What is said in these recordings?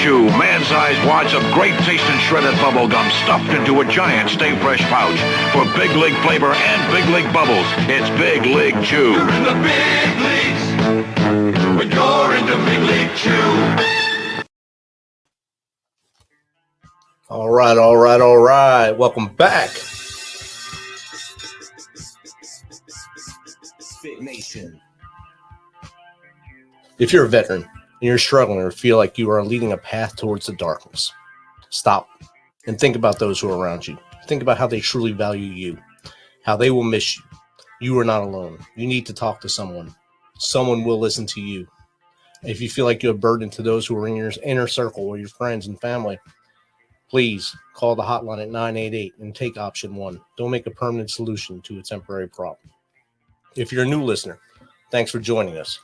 chew. Man-sized wads of great-tasting shredded bubble gum stuffed into a giant Stay Fresh pouch. For big league flavor and big league bubbles, it's Big League Chew. You're in the big leagues when you're in the Big League Chew. All right. Welcome back. Spit Nation. If you're a veteran and you're struggling or feel like you are leading a path towards the darkness, stop and think about those who are around you. Think about how they truly value you, how they will miss you. You are not alone. You need to talk to someone. Someone will listen to you. If you feel like you're a burden to those who are in your inner circle or your friends and family, please call the hotline at 988 and take option 1. Don't make a permanent solution to a temporary problem. If you're a new listener, thanks for joining us.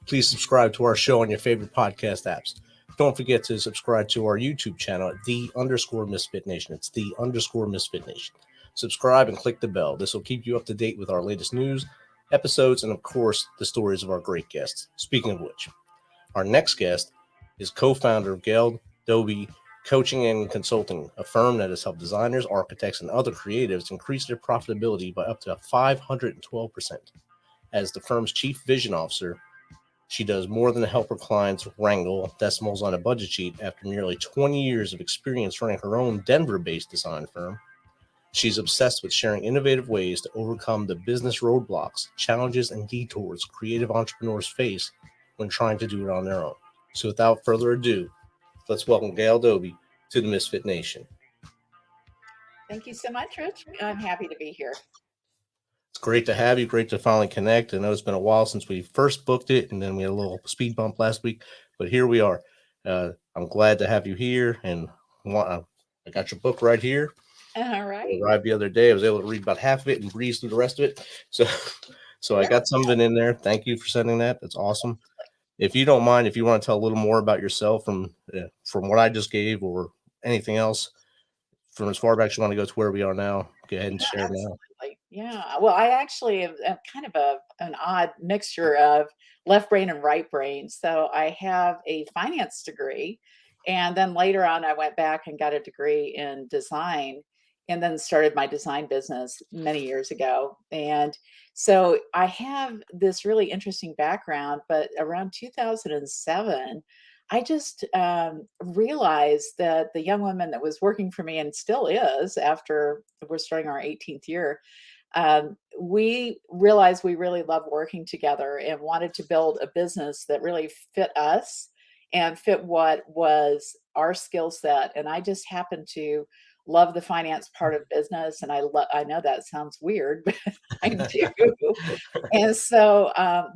Please subscribe to our show on your favorite podcast apps. Don't forget to subscribe to our YouTube channel at _Misfit Nation. It's _Misfit Nation. Subscribe and click the bell. This will keep you up to date with our latest news, episodes, and of course, the stories of our great guests. Speaking of which, our next guest is co-founder of Gail Doby Coaching and Consulting, a firm that has helped designers, architects, and other creatives increase their profitability by up to 512%. As the firm's chief vision officer, she does more than help her clients wrangle decimals on a budget sheet. After nearly 20 years of experience running her own Denver-based design firm, she's obsessed with sharing innovative ways to overcome the business roadblocks, challenges, and detours creative entrepreneurs face when trying to do it on their own. So without further ado, let's welcome Gail Doby to the Misfit Nation. Thank you so much, Rich. I'm happy to be here. It's great to have you. Great to finally connect. I know it's been a while since we first booked it, and then we had a little speed bump last week, but here we are. I'm glad to have you here, and I got your book right here. All right. I arrived the other day. I was able to read about half of it and breeze through the rest of it. So I got some of it in there. Thank you for sending that. That's awesome. If you don't mind, if you want to tell a little more about yourself from what I just gave or anything else from as far back as you want to go to where we are now, go ahead and share Absolutely. now. Yeah. Well, I actually am kind of an odd mixture of left brain and right brain. So I have a finance degree, and then later on, I went back and got a degree in design, and then started my design business many years ago. And so I have this really interesting background, but around 2007, I just realized that the young woman that was working for me and still is after we're starting our 18th year, we realized we really loved working together and wanted to build a business that really fit us and fit what was our skill set. And I just happened to love the finance part of business. And I know that sounds weird, but I do. And so,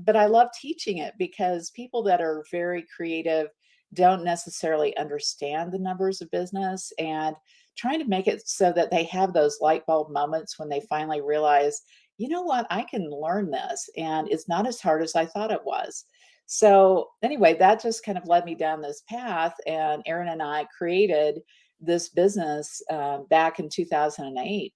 but I love teaching it because people that are very creative don't necessarily understand the numbers of business, and trying to make it so that they have those light bulb moments when they finally realize, you know what, I can learn this and it's not as hard as I thought it was. So anyway, that just kind of led me down this path, and Aaron and I created this business back in 2008.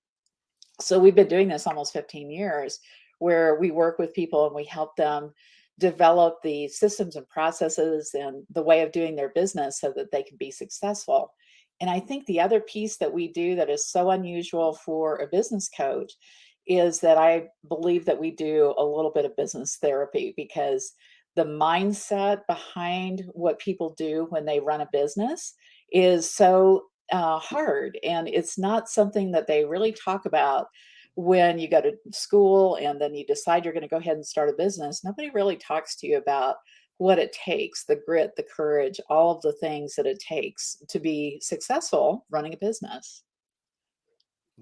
So we've been doing this almost 15 years, where we work with people and we help them develop the systems and processes and the way of doing their business so that they can be successful. And I think the other piece that we do that is so unusual for a business coach is that I believe that we do a little bit of business therapy, because the mindset behind what people do when they run a business is so hard. And it's not something that they really talk about when you go to school and then you decide you're going to go ahead and start a business. Nobody really talks to you about what it takes, the grit, the courage, all of the things that it takes to be successful running a business.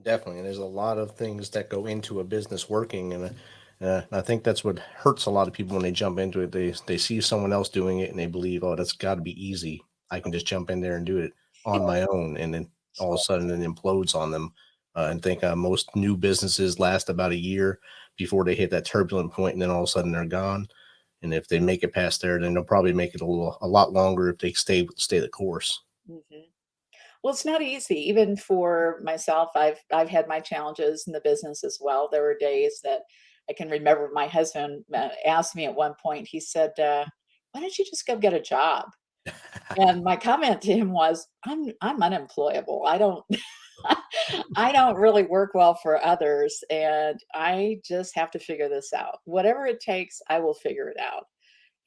Definitely. And there's a lot of things that go into a business working. And I think that's what hurts a lot of people when they jump into it. They see someone else doing it and they believe, oh, that's got to be easy. I can just jump in there and do it on my own. And then all of a sudden it implodes on them. And think most new businesses last about a year before they hit that turbulent point, and then all of a sudden they're gone. And if they make it past there, then they'll probably make it a lot longer if they stay the course. Mm-hmm. Well, it's not easy, even for myself. I've had my challenges in the business as well. There were days that I can remember my husband asked me at one point. He said, why don't you just go get a job? And my comment to him was, I'm unemployable. I don't I don't really work well for others, and I just have to figure this out. Whatever it takes, I will figure it out.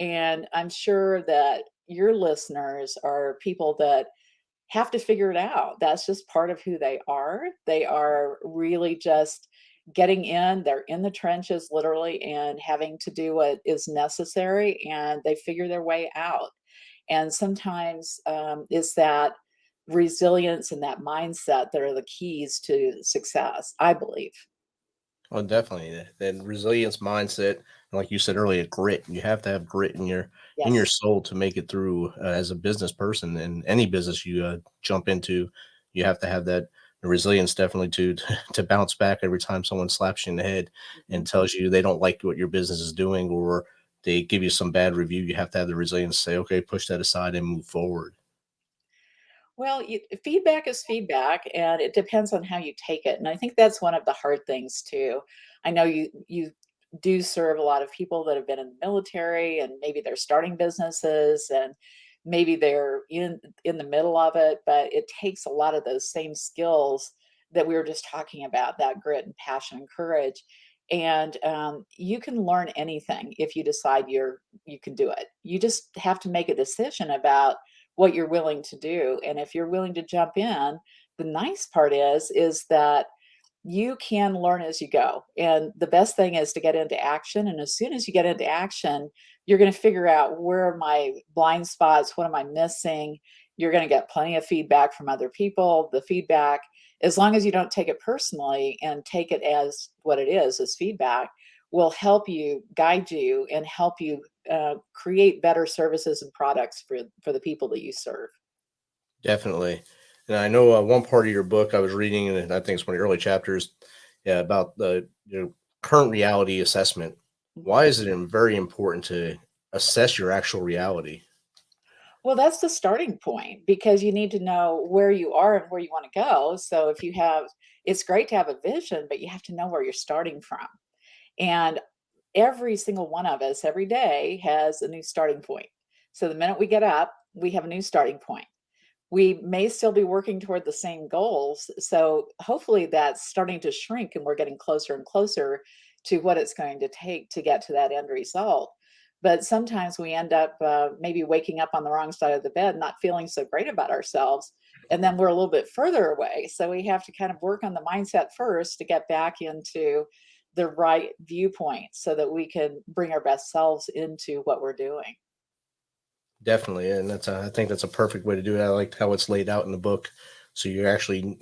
And I'm sure that your listeners are people that have to figure it out. That's just part of who they are. They are really just getting in, they're in the trenches literally and having to do what is necessary, and they figure their way out. And sometimes is that resilience and that mindset that are the keys to success, I believe. Oh, definitely. That resilience mindset, and like you said earlier, grit. You have to have grit in your Yes. soul to make it through as a business person. And any business you jump into, you have to have that resilience definitely to to bounce back every time someone slaps you in the head Mhm. and tells you they don't like what your business is doing, or they give you some bad review. You have to have the resilience to say, okay, push that aside and move forward. Well, feedback is feedback, and it depends on how you take it. And I think that's one of the hard things too. I know you do serve a lot of people that have been in the military, and maybe they're starting businesses, and maybe they're in the middle of it. But it takes a lot of those same skills that we were just talking about, that grit and passion and courage. And you can learn anything if you decide you can do it. You just have to make a decision about what you're willing to do. And if you're willing to jump in, the nice part is that you can learn as you go. And the best thing is to get into action. And as soon as you get into action, you're going to figure out, where are my blind spots? What am I missing? You're going to get plenty of feedback from other people. The feedback, as long as you don't take it personally and take it as what it is, as feedback, will help you, guide you, and help you create better services and products for the people that you serve. Definitely. And I know one part of your book I was reading, and I think it's one of the early chapters, yeah, about the current reality assessment. Mhm. Why is it very important to assess your actual reality? Well, that's the starting point, because you need to know where you are and where you want to go. So if you have, it's great to have a vision, but you have to know where you're starting from. And every single one of us every day has a new starting point. So the minute we get up, we have a new starting point. We may still be working toward the same goals. So hopefully that's starting to shrink and we're getting closer and closer to what it's going to take to get to that end result. But sometimes we end up maybe waking up on the wrong side of the bed, not feeling so great about ourselves. And then we're a little bit further away. So we have to kind of work on the mindset first to get back into the right viewpoint so that we can bring our best selves into what we're doing. Definitely, and I think that's a perfect way to do it. I like how it's laid out in the book. So you're actually you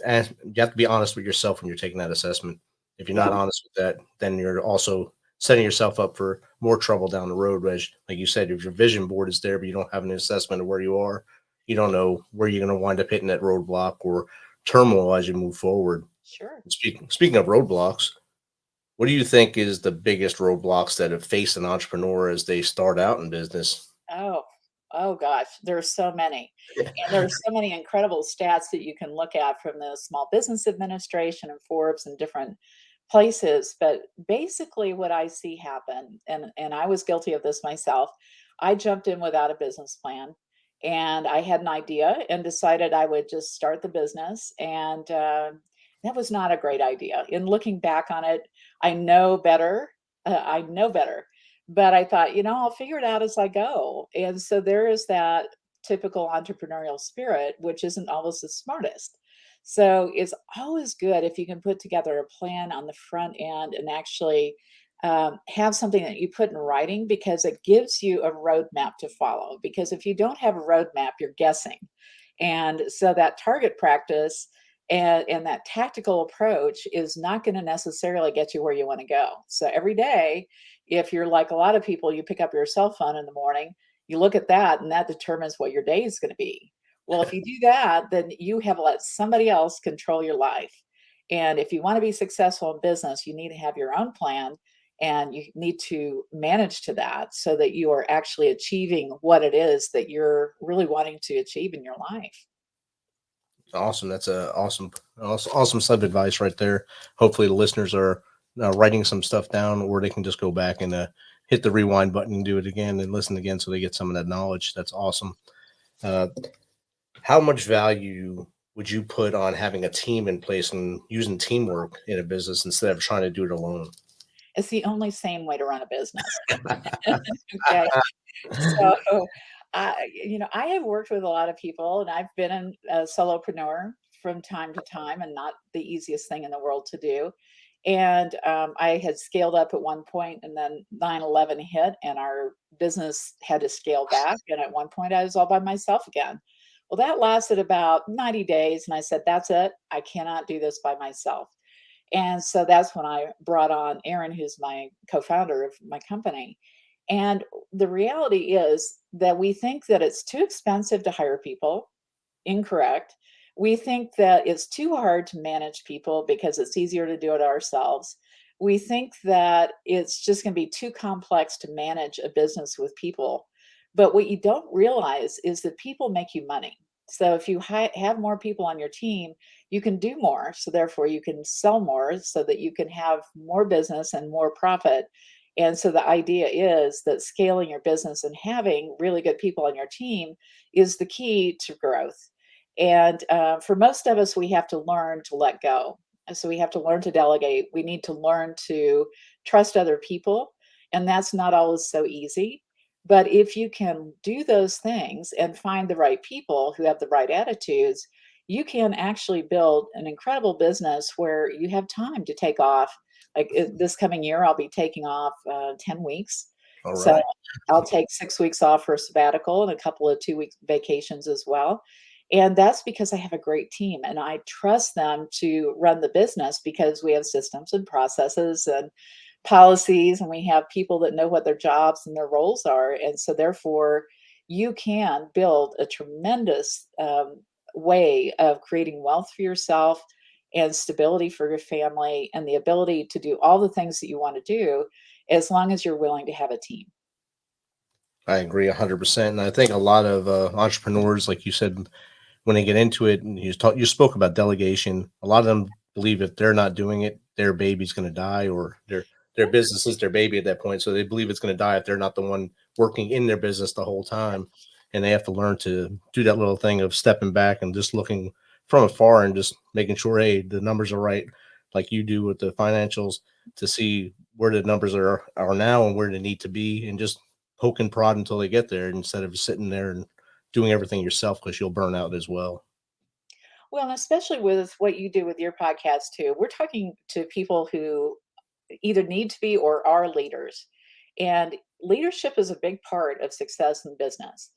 have to be honest with yourself when you're taking that assessment. If you're not Yeah, honest with that, then you're also setting yourself up for more trouble down the road. As like you said, if your vision board is there, but you don't have an assessment of where you are, you don't know where you're going to wind up hitting that roadblock or turmoil as you move forward. sure. Speaking of roadblocks, what do you think is the biggest roadblocks that have faced an entrepreneur as they start out in business? Oh, oh gosh, there are so many. And there are so many incredible stats that you can look at from the Small Business Administration and Forbes and different places. But basically what I see happen, and I was guilty of this myself, I jumped in without a business plan. And I had an idea and decided I would just start the business. And that was not a great idea. In looking back on it, I know better. I know better, but I thought, I'll figure it out as I go. And so there is that typical entrepreneurial spirit, which isn't always the smartest. So it's always good if you can put together a plan on the front end and actually have something that you put in writing, because it gives you a roadmap to follow. Because if you don't have a roadmap, you're guessing. And so that target practice and that tactical approach is not going to necessarily get you where you want to go. So every day, if you're like a lot of people, you pick up your cell phone in the morning, you look at that, and that determines what your day is going to be. Well, if you do that, then you have let somebody else control your life. And if you want to be successful in business, you need to have your own plan, and you need to manage to that so that you are actually achieving what it is that you're really wanting to achieve in your life. Awesome. That's a awesome sub advice right there. Hopefully, the listeners are writing some stuff down, or they can just go back and hit the rewind button and do it again and listen again so they get some of that knowledge. That's awesome. Uh, how much value would you put on having a team in place and using teamwork in a business instead of trying to do it alone? It's the only sane way to run a business. Okay. So, I have worked with a lot of people, and I've been a solopreneur from time to time, and not the easiest thing in the world to do. And I had scaled up at one point, and then 9/11 hit, and our business had to scale back. And at one point, I was all by myself again. Well, that lasted about 90 days, and I said, "That's it. I cannot do this by myself." And so that's when I brought on Aaron, who's my co-founder of my company. And the reality is that we think that it's too expensive to hire people. Incorrect. We think that it's too hard to manage people because it's easier to do it ourselves. We think that it's just going to be too complex to manage a business with people. But what you don't realize is that people make you money. So if you have more people on your team, you can do more. So therefore, you can sell more so that you can have more business and more profit. And so the idea is that scaling your business and having really good people on your team is the key to growth. And for most of us, we have to learn to let go. And so we have to learn to delegate. We need to learn to trust other people. And that's not always so easy. But if you can do those things and find the right people who have the right attitudes, you can actually build an incredible business where you have time to take off. Like this coming year, I'll be taking off 10 weeks. All So right. I'll take 6 weeks off for a sabbatical and a couple of 2 week vacations as well. And that's because I have a great team and I trust them to run the business because we have systems and processes and policies, and we have people that know what their jobs and their roles are. And so, therefore, you can build a tremendous way of creating wealth for yourself and stability for your family and the ability to do all the things that you want to do as long as you're willing to have a team. I agree 100%. And I think a lot of entrepreneurs, like you said, when they get into it, and you spoke about delegation, a lot of them believe if they're not doing it, their baby's going to die, or their business is their baby at that point. So they believe it's going to die if they're not the one working in their business the whole time. And they have to learn to do that little thing of stepping back and just looking from afar and just making sure, hey, the numbers are right, like you do with the financials, to see where the numbers are now and where they need to be, and just poke and prod until they get there instead of sitting there and doing everything yourself, because you'll burn out as well. Well, especially with what you do with your podcast too, we're talking to people who either need to be or are leaders. And leadership is a big part of success in business.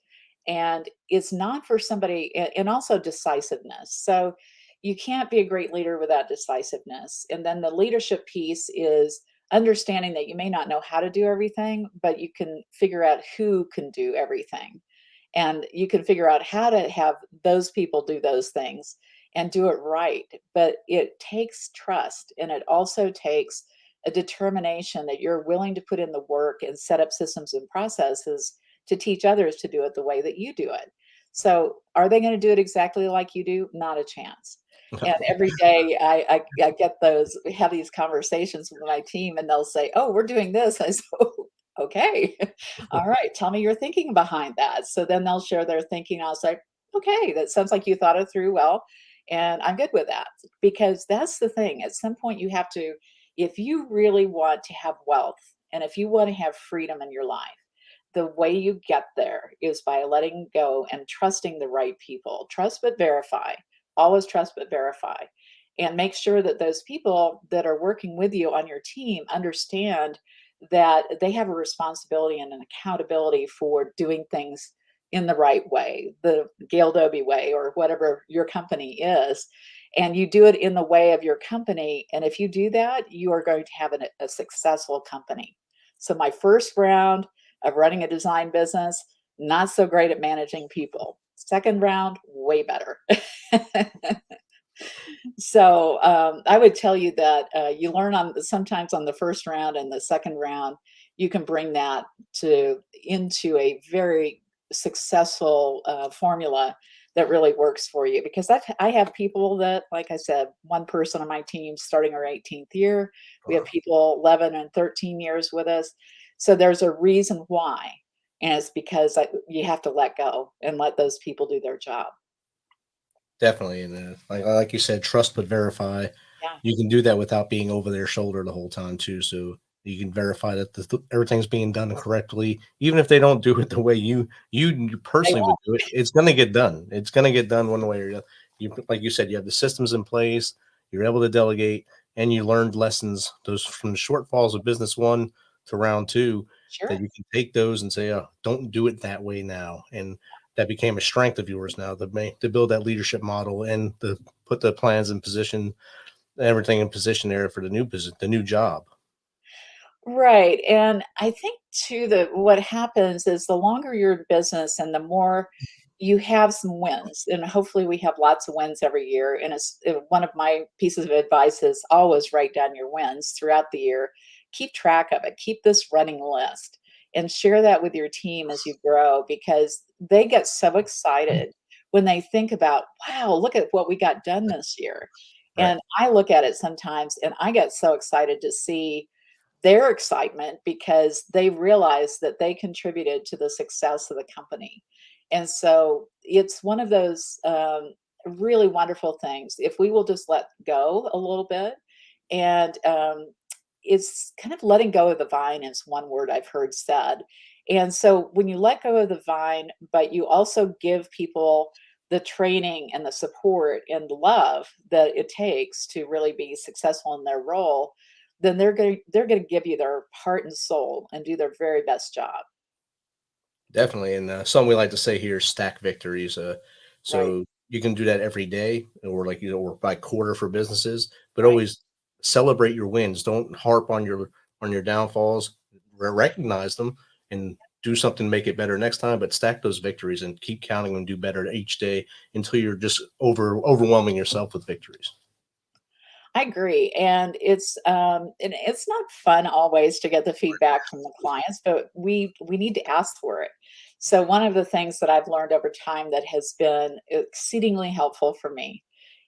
And it's not for somebody, and also decisiveness. So you can't be a great leader without decisiveness. And then the leadership piece is understanding that you may not know how to do everything, but you can figure out who can do everything. And you can figure out how to have those people do those things and do it right. But it takes trust, and it also takes a determination that you're willing to put in the work and set up systems and processes to teach others to do it the way that you do it. So, are they going to do it exactly like you do? Not a chance. And every day I get those, have these conversations with my team, and they'll say, "Oh, we're doing this." I say, "Oh, okay. All right. Tell me your thinking behind that." So then they'll share their thinking. I'll say, "Okay, that sounds like you thought it through well." And I'm good with that, because that's the thing. At some point, you have to, if you really want to have wealth and if you want to have freedom in your life, the way you get there is by letting go and trusting the right people. Trust but verify. Always trust but verify. And make sure that those people that are working with you on your team understand that they have a responsibility and an accountability for doing things in the right way, the Gail Doby way, or whatever your company is. And you do it in the way of your company. And if you do that, you are going to have a successful company. So, my first round of running a design business, not so great at managing people. Second round, way better. So I would tell you that you learn on sometimes on the first round and the second round, you can bring that to into a very successful formula that really works for you. Because I have people that, like I said, one person on my team starting our 18th year. We have people 11 and 13 years with us. So there's a reason why. And it's because you have to let go and let those people do their job. Definitely. And like you said, trust but verify. Yeah. You can do that without being over their shoulder the whole time too. So you can verify that everything's being done correctly, even if they don't do it the way you They personally would won't. do it. It's going to get done. It's going to get done one way or the other. You, like you said, you have the systems in place. You're able to delegate, and you learned lessons those from the shortfalls of business one to round two, that Sure. you can take those and say, oh, don't do it that way now. And that became a strength of yours now to build that leadership model and to put the plans in position, everything in position there for the new job. Right. And I think too that what happens is the longer you're in business and the more you have some wins, and hopefully we have lots of wins every year. And one of my pieces of advice is always write down your wins throughout the year. Keep track of it. Keep this running list and share that with your team as you grow, because they get so excited when they think about, wow, look at what we got done this year. Right. And I look at it sometimes and I get so excited to see their excitement because they realize that they contributed to the success of the company. And so it's one of those really wonderful things. If we will just let go a little bit, and it's kind of letting go of the vine is one word I've heard said. And so when you let go of the vine, but you also give people the training and the support and the love that it takes to really be successful in their role, then they're going to give you their heart and soul and do their very best job. Definitely. And something we like to say here is stack victories. Right. So you can do that every day, or like, or by quarter for businesses, but Right. always celebrate your wins. Don't harp on your downfalls. Recognize them and do something to make it better next time, but stack those victories and keep counting them, do better each day until you're just overwhelming yourself with victories. I agree, and it's not fun always to get the feedback from the clients, but we need to ask for it. So one of the things that I've learned over time that has been exceedingly helpful for me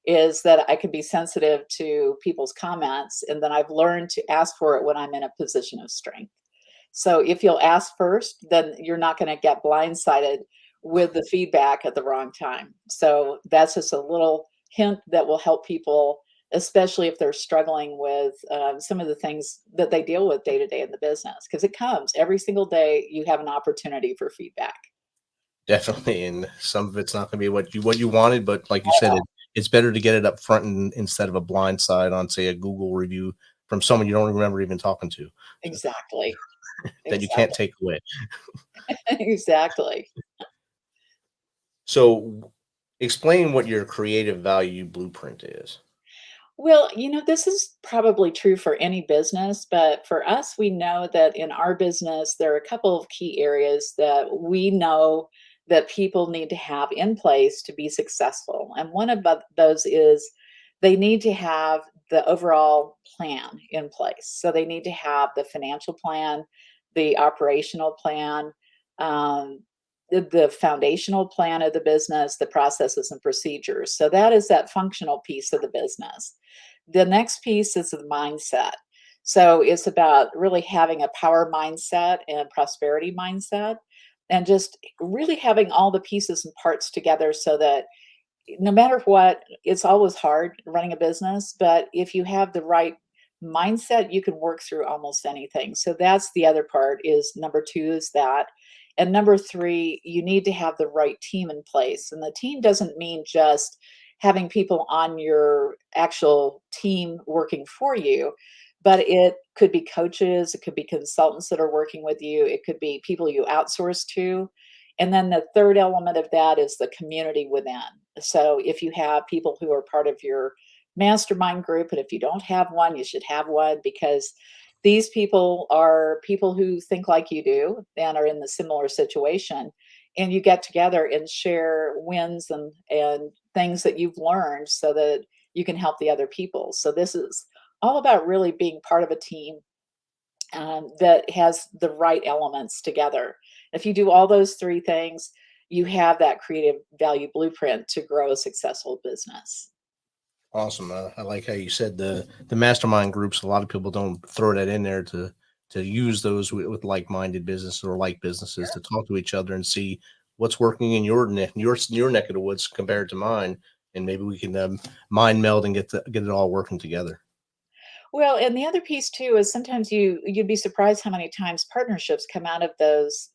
is that I can be sensitive to people's comments, and then I've learned to ask for it when I'm in a position of strength. So if you'll ask first, then you're not going to get blindsided with the feedback at the wrong time. So that's just a little hint that will help people, especially if they're struggling with some of the things that they deal with day to day in the business, because it comes every single day. You have an opportunity for feedback. Definitely. And some of it's not going to be what you wanted, but like you I said, know. it's better to get it up front instead of a blind side on, say, a Google review from someone you don't remember even talking to, Exactly. that you can't Exactly. take away. Exactly. So explain what your creative value blueprint is. Well, this is probably true for any business, but for us, we know that in our business, there are a couple of key areas that we know that people need to have in place to be successful. And one of those is they need to have the overall plan in place. So they need to have the financial plan, the operational plan, um, the foundational plan of the business, the processes and procedures. So that is that functional piece of the business. The next piece is the mindset. So it's about really having a power mindset and prosperity mindset, and just really having all the pieces and parts together so that no matter what, it's always hard running a business, but if you have the right mindset, you can work through almost anything. So that's the other part is number 2 is that. And number 3, you need to have the right team in place. And the team doesn't mean just having people on your actual team working for you, but it could be coaches, it could be consultants that are working with you, it could be people you outsource to. And then the third element of that is the community within. So if you have people who are part of your mastermind group, and if you don't have one, you should have one, because these people are people who think like you do and are in the similar situation. And you get together and share wins and things that you've learned so that you can help the other people. So this is all about really being part of a team that has the right elements together. If you do all those 3 things, you have that creative value blueprint to grow a successful business. Awesome. I like how you said the mastermind groups. A lot of people don't throw that in there to to use those with like-minded businesses or like businesses to talk to each other and see what's working in your neck of the woods compared to mine, and maybe we can mind meld and get it all working together. Well, and the other piece too is sometimes you'd be surprised how many times partnerships come out of those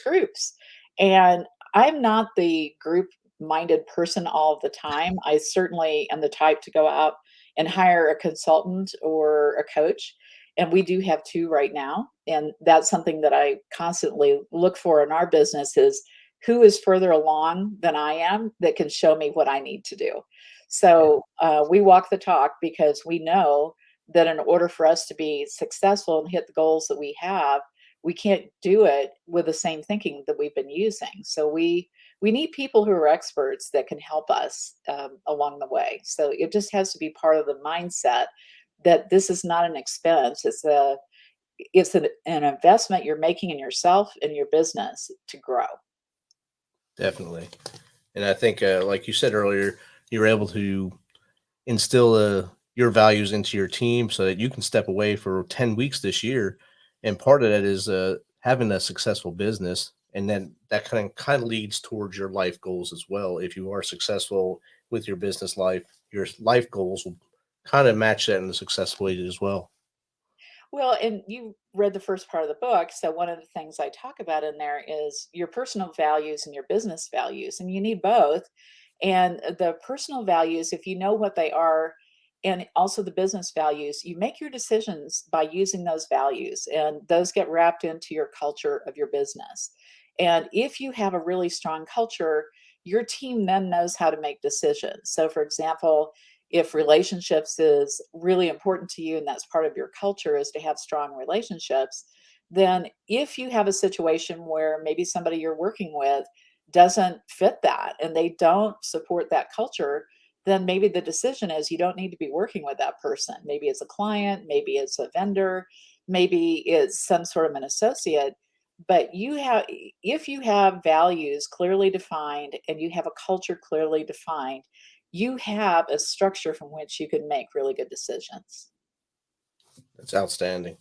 groups. And I'm not the group minded person all of the time. I certainly am the type to go out and hire a consultant or a coach. And we do have two right now. And that's something that I constantly look for in our business is who is further along than I am that can show me what I need to do. So we walk the talk because we know that in order for us to be successful and hit the goals that we have, we can't do it with the same thinking that we've been using. So we need people who are experts that can help us along the way. So it just has to be part of the mindset that this is not an expense. It's an investment you're making in yourself and your business to grow. Definitely. And I think, like you said earlier, you're able to instill your values into your team so that you can step away for 10 weeks this year. And part of that is having a successful business. And then that kind of leads towards your life goals as well. If you are successful with your business life, your life goals will kind of match that in a successful way as well. Well, and you read the first part of the book. So, one of the things I talk about in there is your personal values and your business values, and you need both. And the personal values, if you know what they are, and also the business values, you make your decisions by using those values, and those get wrapped into your culture of your business. And if you have a really strong culture, your team then knows how to make decisions. So, for example, if relationships is really important to you and that's part of your culture is to have strong relationships, then if you have a situation where maybe somebody you're working with doesn't fit that and they don't support that culture, then maybe the decision is you don't need to be working with that person. Maybe it's a client, maybe it's a vendor, maybe it's some sort of an associate. But if you have values clearly defined and you have a culture clearly defined, you have a structure from which you can make really good decisions. That's outstanding.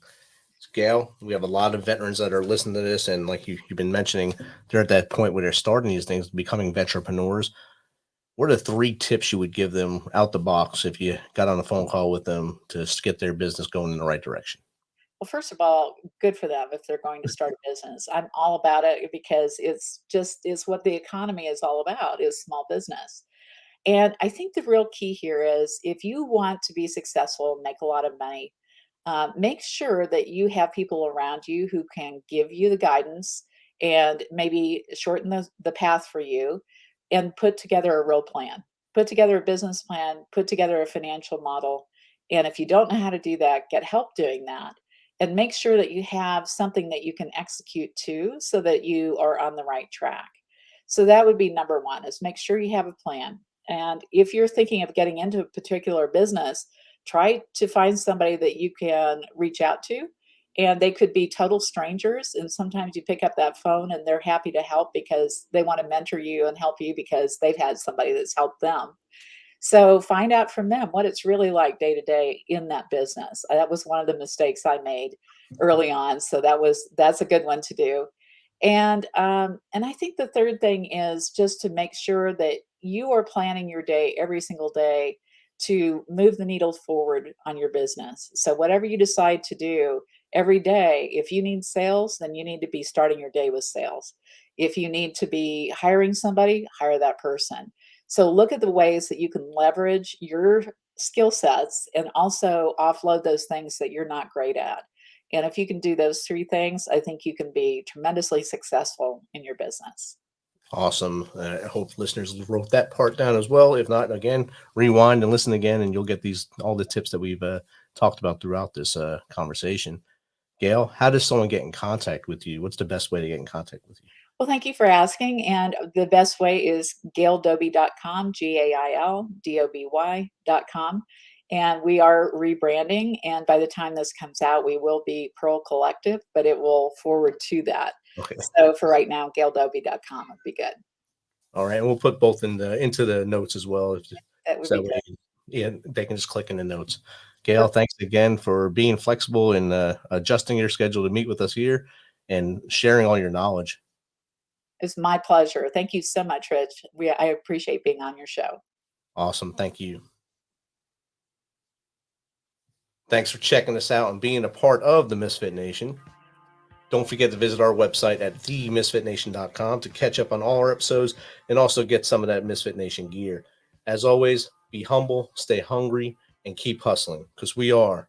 Gail, we have a lot of veterans that are listening to this, and like you've been mentioning, they're at that point where they're starting these things, becoming venturepreneurs. What are the 3 tips you would give them out the box if you got on a phone call with them to get their business going in the right direction? Well, first of all, good for them if they're going to start a business. I'm all about it because it's what the economy is all about is small business. And I think the real key here is if you want to be successful, make a lot of money, make sure that you have people around you who can give you the guidance and maybe shorten the path for you and put together a real plan. Put together a business plan, put together a financial model. And if you don't know how to do that, get help doing that. And make sure that you have something that you can execute too so that you are on the right track. So that would be number one is make sure you have a plan. And if you're thinking of getting into a particular business, try to find somebody that you can reach out to. And they could be total strangers. And sometimes you pick up that phone and they're happy to help because they want to mentor you and help you because they've had somebody that's helped them. So find out from them what it's really like day to day in that business. That was one of the mistakes I made early on. So that's a good one to do. And I think the third thing is just to make sure that you are planning your day every single day to move the needle forward on your business. So whatever you decide to do every day, if you need sales, then you need to be starting your day with sales. If you need to be hiring somebody, hire that person. So look at the ways that you can leverage your skill sets and also offload those things that you're not great at. And if you can do those 3 things, I think you can be tremendously successful in your business. Awesome. I hope listeners wrote that part down as well. If not, again, rewind and listen again, and you'll get all the tips that we've talked about throughout this conversation. Gail, how does someone get in contact with you? What's the best way to get in contact with you? Well, thank you for asking. And the best way is gaildoby.com, GAILDOBY.com. And we are rebranding. And by the time this comes out, we will be Pearl Collective, but it will forward to that. Okay. So for right now, gaildoby.com would be good. All right. And we'll put both into the notes as well. That would So be that good. way, yeah, they can just click in the notes. Gail, thanks again for being flexible and adjusting your schedule to meet with us here and sharing all your knowledge. It's my pleasure. Thank you so much, Rich. I appreciate being on your show. Awesome. Thank you. Thanks for checking us out and being a part of the Misfit Nation. Don't forget to visit our website at themisfitnation.com to catch up on all our episodes and also get some of that Misfit Nation gear. As always, be humble, stay hungry, and keep hustling because we are